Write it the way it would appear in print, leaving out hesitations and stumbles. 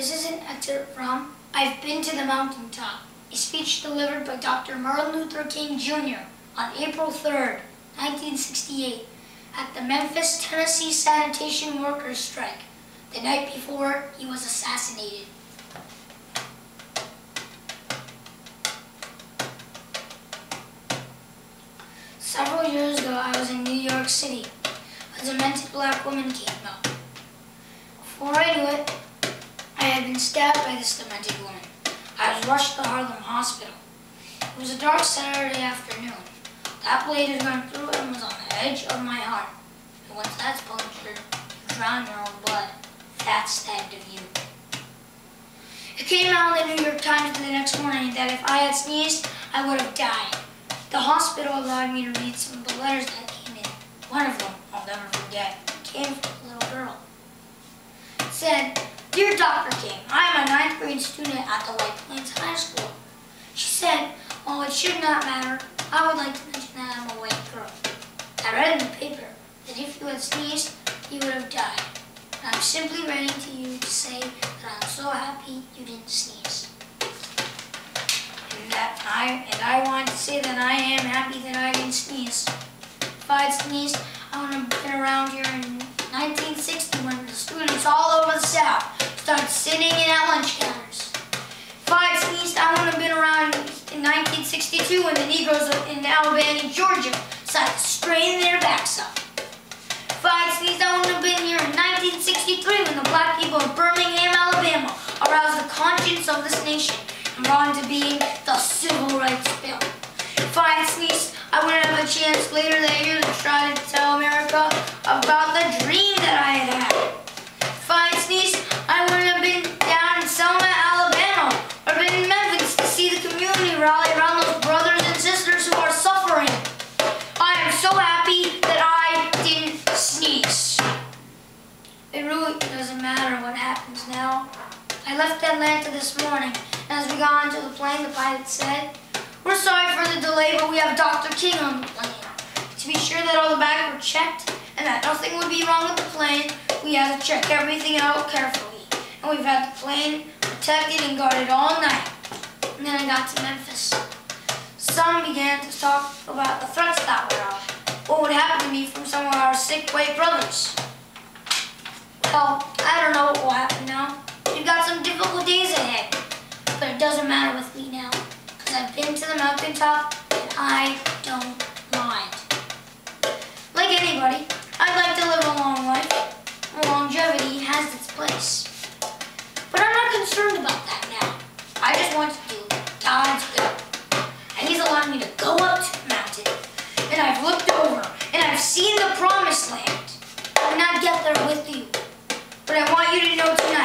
This is an excerpt from I've Been to the Mountaintop, a speech delivered by Dr. Martin Luther King Jr. on April 3rd, 1968, at the Memphis, Tennessee sanitation workers' strike, the night before he was assassinated. Several years ago, I was in New York City. A demented black woman came out. Before I knew it, I had been stabbed by this demented woman. I was rushed to Harlem Hospital. It was a dark Saturday afternoon. That blade had gone through and was on the edge of my heart. And once that's punctured, you drown your own blood. That's the end of you. It came out in the New York Times the next morning that if I had sneezed, I would have died. The hospital allowed me to read some of the letters that came in. One of them, I'll never forget, came from a little girl. It said, "Dear Dr. King, I am a 9th grade student at the White Plains High School." She said, "While it should not matter, I would like to mention that I'm a white girl. I read in the paper that if you had sneezed, you would have died. And I'm simply writing to you to say that I'm so happy you didn't sneeze. And I want to say that I am happy that I didn't sneeze. If I had sneezed, I would have been around here in 1960 when the students all over the South started sitting in at lunch counters. If I had sneezed, I would have been around in 1962 when the Negroes in Alabama and Georgia started straining their backs up. If I had sneezed, I wouldn't have been here in 1963 when the black people of Birmingham, Alabama aroused the conscience of this nation and brought into being the Civil Rights Bill. If I had sneezed, I wouldn't have a chance later that year to try to tell America about the dream that I had had. If I had sneezed, I wouldn't have been down in Selma, Alabama, or been in Memphis to see the community rally around those brothers and sisters who are suffering. I am so happy that I didn't sneeze. It really doesn't matter what happens now. I left Atlanta this morning, and as we got onto the plane, the pilot said, "We're sorry for the delay, but we have Dr. King on the plane. To be sure that all the bags were checked and that nothing would be wrong with the plane, we had to check everything out carefully. And we've had the plane protected and guarded all night." And then I got to Memphis. Some began to talk about the threats that were out. What would happen to me from some of our sick white brothers? Well, I don't know what will happen now. We've got some difficult days ahead. But it doesn't matter with me now, because I've been to the mountaintop and I don't mind. Like anybody, I'd like to live a long life. Longevity has its place. But I'm not concerned about that now. I just want to do God's will. And He's allowed me to go up to the mountain. And I've looked over and I've seen the promised land. I will not get there with you. But I want you to know tonight